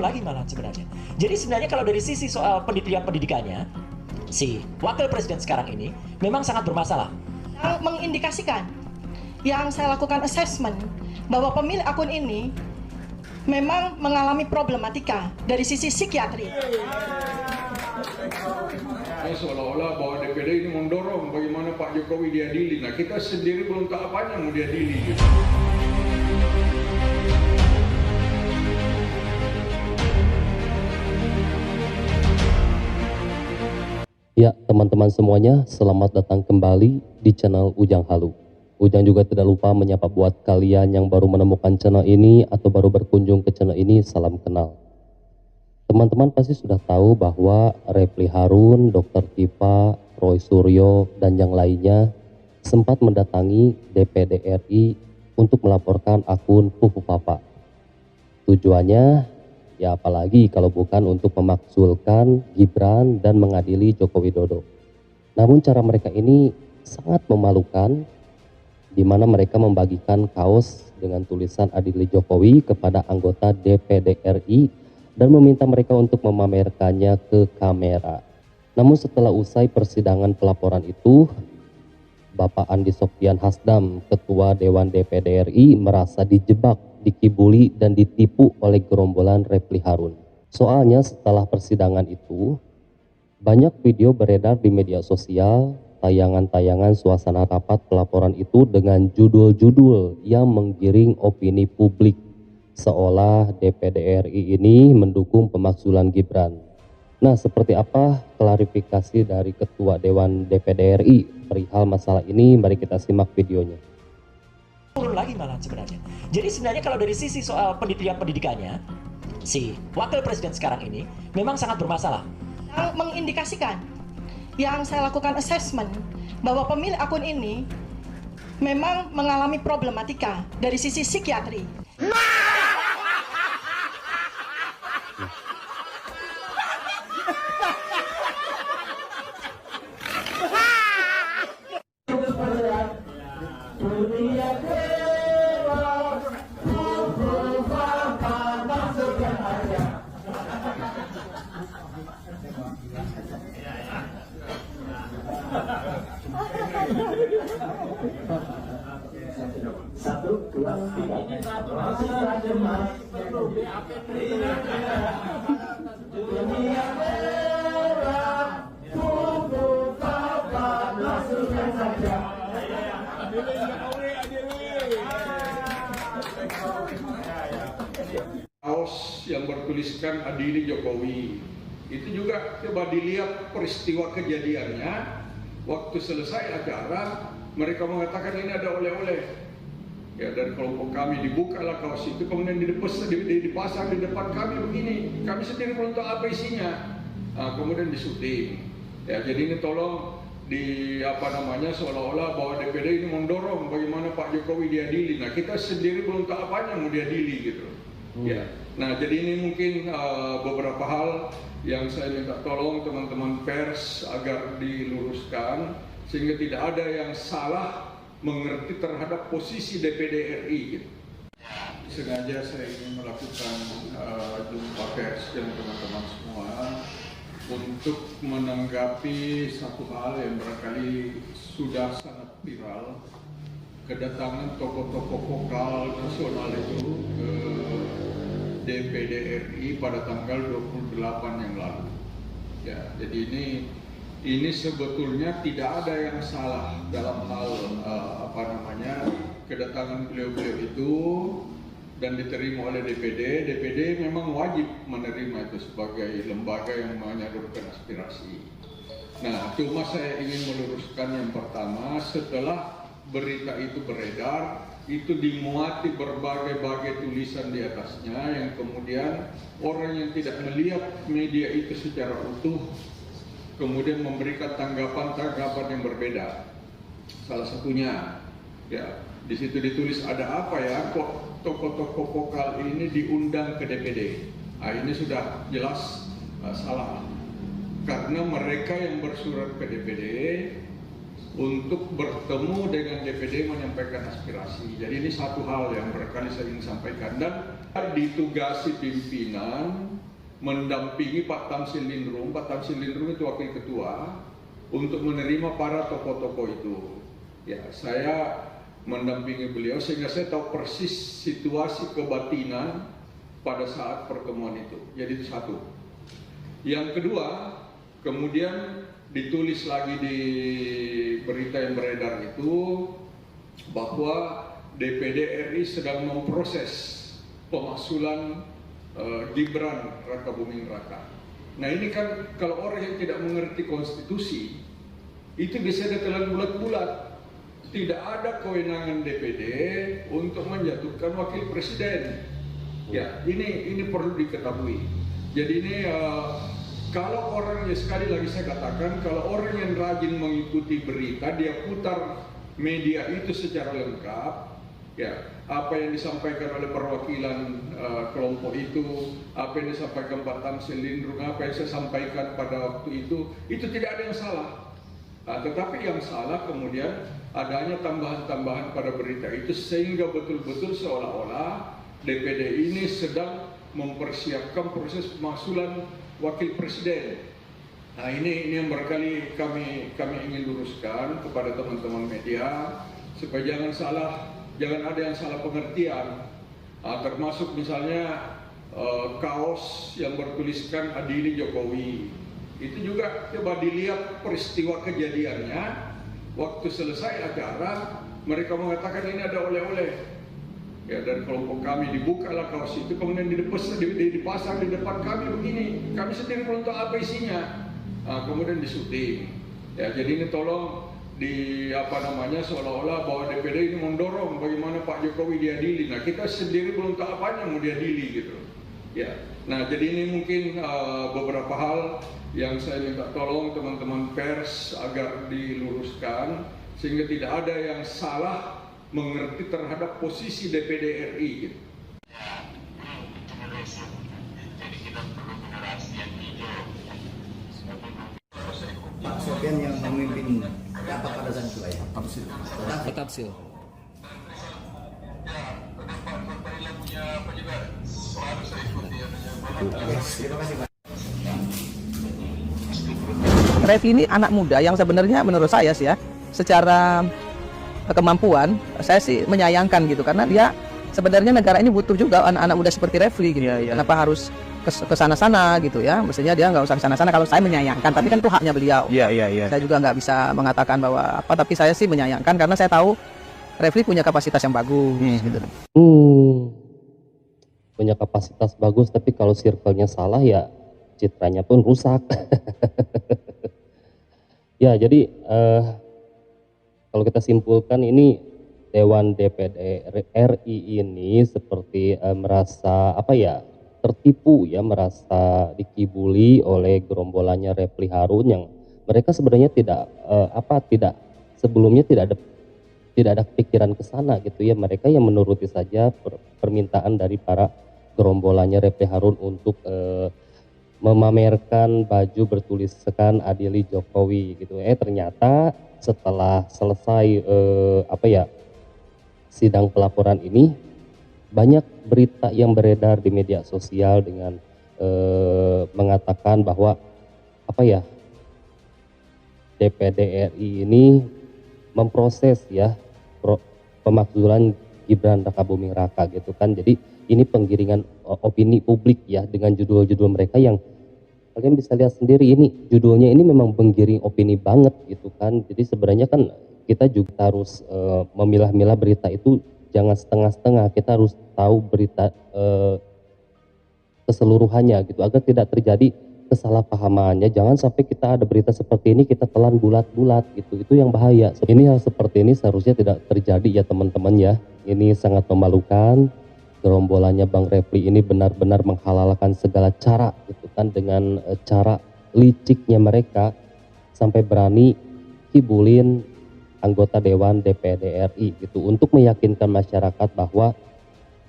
lagi malah sebenarnya. Jadi sebenarnya kalau dari sisi soal pendidikannya, si wakil presiden sekarang ini memang sangat bermasalah. Yang mengindikasikan, yang saya lakukan assessment bahwa pemilik akun ini memang mengalami problematika dari sisi psikiatri. Seolah-olah bahwa DPD ini mendorong bagaimana Pak Jokowi diadili. Nah, kita sendiri belum tahu apa yang mau diadili. Gitu. Ya, teman-teman semuanya, selamat datang kembali di channel Ujang Halu. Ujang juga tidak lupa menyapa buat kalian yang baru menemukan channel ini atau baru berkunjung ke channel ini, salam kenal. Teman-teman pasti sudah tahu bahwa Refly Harun, Dr. Tifa, Roy Suryo, dan yang lainnya sempat mendatangi DPD RI untuk melaporkan akun Fufu Papa. Tujuannya, ya apalagi kalau bukan untuk memakzulkan Gibran dan mengadili Joko Widodo. Namun cara mereka ini sangat memalukan, di mana mereka membagikan kaos dengan tulisan Adili Jokowi kepada anggota DPD RI dan meminta mereka untuk memamerkannya ke kamera. Namun setelah usai persidangan pelaporan itu, Bapak Andi Sofyan Hasdam, Ketua Dewan DPD RI, merasa dijebak, dikibuli, dan ditipu oleh gerombolan Refly Harun. Soalnya setelah persidangan itu, banyak video beredar di media sosial, tayangan-tayangan suasana rapat pelaporan itu dengan judul-judul yang menggiring opini publik, seolah DPD RI ini mendukung pemakzulan Gibran. Nah, seperti apa klarifikasi dari Ketua Dewan DPD RI perihal masalah ini? Mari kita simak videonya. Turun lagi malah sebenarnya. Jadi sebenarnya kalau dari sisi soal pendidikannya, si wakil presiden sekarang ini memang sangat bermasalah. Yang mengindikasikan, yang saya lakukan assessment bahwa pemilik akun ini memang mengalami problematika dari sisi psikiatri. Satu, dua, tiga. Kaos yang bertuliskan Adili Jokowi itu juga coba dilihat peristiwa kejadiannya. Waktu selesai acara, mereka mengatakan ini ada oleh-oleh. Ya, dari kelompok kami dibukalah kaos itu, kemudian dipasang di depan kami begini. Kami sendiri belum tahu apa isinya. Kemudian disuting. Ya, jadi ini tolong seolah-olah bahwa DPD ini mendorong bagaimana Pak Jokowi diadili. Nah, kita sendiri belum tahu apa yang mau diadili gitu. Ya. Nah, jadi ini mungkin beberapa hal yang saya minta tolong teman-teman pers agar diluruskan sehingga tidak ada yang salah mengerti terhadap posisi DPD RI. Gitu. Sengaja saya ingin melakukan jumpa pers dengan teman-teman semua untuk menanggapi satu hal yang barangkali sudah sangat viral, kedatangan tokoh-tokoh vokal nasional itu ke DPD RI pada tanggal 28 yang lalu. Ya, jadi ini sebetulnya tidak ada yang salah dalam hal kedatangan beliau-beliau itu dan diterima oleh DPD. DPD memang wajib menerima itu sebagai lembaga yang menyalurkan aspirasi. Nah, cuma saya ingin meluruskan yang pertama, setelah berita itu beredar, itu dimuati berbagai-bagai tulisan di atasnya yang kemudian orang yang tidak melihat media itu secara utuh kemudian memberikan tanggapan-tanggapan yang berbeda. Salah satunya, ya, di situ ditulis ada apa ya, kok tokoh-tokoh vokal ini diundang ke DPD. Nah, ini sudah jelas salah. Karena mereka yang bersurat ke DPD untuk bertemu dengan DPD menyampaikan aspirasi. Jadi ini satu hal yang barangkali saya ingin sampaikan. Dan Ditugasi pimpinan mendampingi Pak Tamsil Lindrung. Pak Tamsil Lindrung itu wakil ketua untuk menerima para tokoh-tokoh itu. Ya, saya mendampingi beliau sehingga saya tahu persis situasi kebatinan pada saat pertemuan itu. Jadi itu satu. Yang kedua, kemudian ditulis lagi di berita yang beredar itu bahwa DPD RI sedang memproses pemaksulan Gibran Raka Buming Raka. Nah ini kan kalau orang yang tidak mengerti konstitusi itu bisa ditelan bulat-bulat. Tidak ada kewenangan DPD untuk menjatuhkan wakil presiden. Ya ini perlu diketahui. Jadi ini kalau orang, ya sekali lagi saya katakan, kalau orang yang rajin mengikuti berita, dia putar media itu secara lengkap, ya apa yang disampaikan oleh perwakilan kelompok itu, apa yang disampaikan Pak Tamsil Lindrung, apa yang saya sampaikan pada waktu itu tidak ada yang salah. Tetapi yang salah kemudian adanya tambahan-tambahan pada berita itu sehingga betul-betul seolah-olah DPD ini sedang mempersiapkan proses pemaksulan wakil presiden. Nah ini yang barangkali kami ingin luruskan kepada teman-teman media supaya jangan ada yang salah pengertian. Termasuk misalnya kaos yang bertuliskan Adili Jokowi. Itu juga coba dilihat peristiwa kejadiannya. Waktu selesai acara mereka mengatakan ini ada oleh-oleh. Ya, dari kelompok kami dibukalah kaos itu, kemudian dipasang di depan kami begini. Kami sendiri belum tahu apa isinya. Kemudian disuting. Ya, jadi ini tolong seolah-olah bahwa DPD ini mendorong bagaimana Pak Jokowi diadili. Nah, kita sendiri belum tahu apanya mau diadili gitu. Ya. Nah, jadi ini mungkin beberapa hal yang saya minta tolong teman-teman pers agar diluruskan sehingga tidak ada yang salah mengerti terhadap posisi DPD RI gitu. Jadi kita perlu generasi yang hijau. Pak Sofian yang memimpin apa pada saat itu ya? Tamsil. Terima kasih Pak. Refli ini anak muda yang sebenarnya menurut saya sih ya, secara kemampuan saya sih menyayangkan gitu karena dia sebenarnya negara ini butuh juga anak-anak muda seperti Refli gitu. Kenapa harus ke sana-sana gitu ya? Mestinya dia nggak usah ke sana-sana. Kalau saya menyayangkan, tapi kan itu haknya beliau. Saya juga nggak bisa mengatakan bahwa apa, tapi saya sih menyayangkan karena saya tahu Refli punya kapasitas yang bagus gitu. Punya kapasitas bagus, tapi kalau circle-nya salah ya citranya pun rusak. Ya, jadi kalau kita simpulkan ini Dewan DPD RI ini seperti merasa tertipu ya, merasa dikibuli oleh gerombolannya Refli Harun yang mereka sebenarnya sebelumnya tidak ada pikiran ke sana gitu ya. Mereka yang menuruti saja permintaan dari para gerombolannya Refli Harun untuk memamerkan baju bertuliskan Adili Jokowi gitu. Ternyata setelah selesai sidang pelaporan ini banyak berita yang beredar di media sosial dengan mengatakan bahwa DPD RI ini memproses ya pemakzulan Gibran Raka Buming Raka gitu kan. Jadi ini penggiringan opini publik ya dengan judul-judul mereka yang kalian bisa lihat sendiri, ini judulnya ini memang menggiring opini banget gitu kan. Jadi sebenarnya kan kita juga harus memilah-milah berita itu, jangan setengah-setengah. Kita harus tahu berita keseluruhannya gitu agar tidak terjadi kesalahpahamannya. Jangan sampai kita ada berita seperti ini kita telan bulat-bulat gitu, itu yang bahaya. Ini hal seperti ini seharusnya tidak terjadi ya teman-teman ya. Ini sangat memalukan. Gerombolannya Bang Refli ini benar-benar menghalalkan segala cara gitu kan, dengan cara liciknya mereka sampai berani kibulin anggota Dewan DPD RI gitu untuk meyakinkan masyarakat bahwa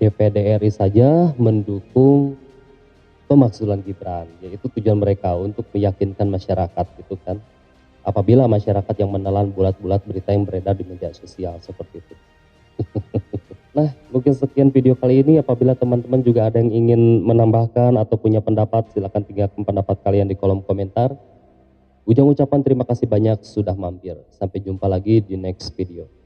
DPD RI saja mendukung pemakzulan Gibran. Yaitu tujuan mereka untuk meyakinkan masyarakat gitu kan. Apabila masyarakat yang menelan bulat-bulat berita yang beredar di media sosial seperti itu. Nah, mungkin sekian video kali ini. Apabila teman-teman juga ada yang ingin menambahkan atau punya pendapat, silakan tinggalkan pendapat kalian di kolom komentar. Ujang ucapan terima kasih banyak sudah mampir. Sampai jumpa lagi di next video.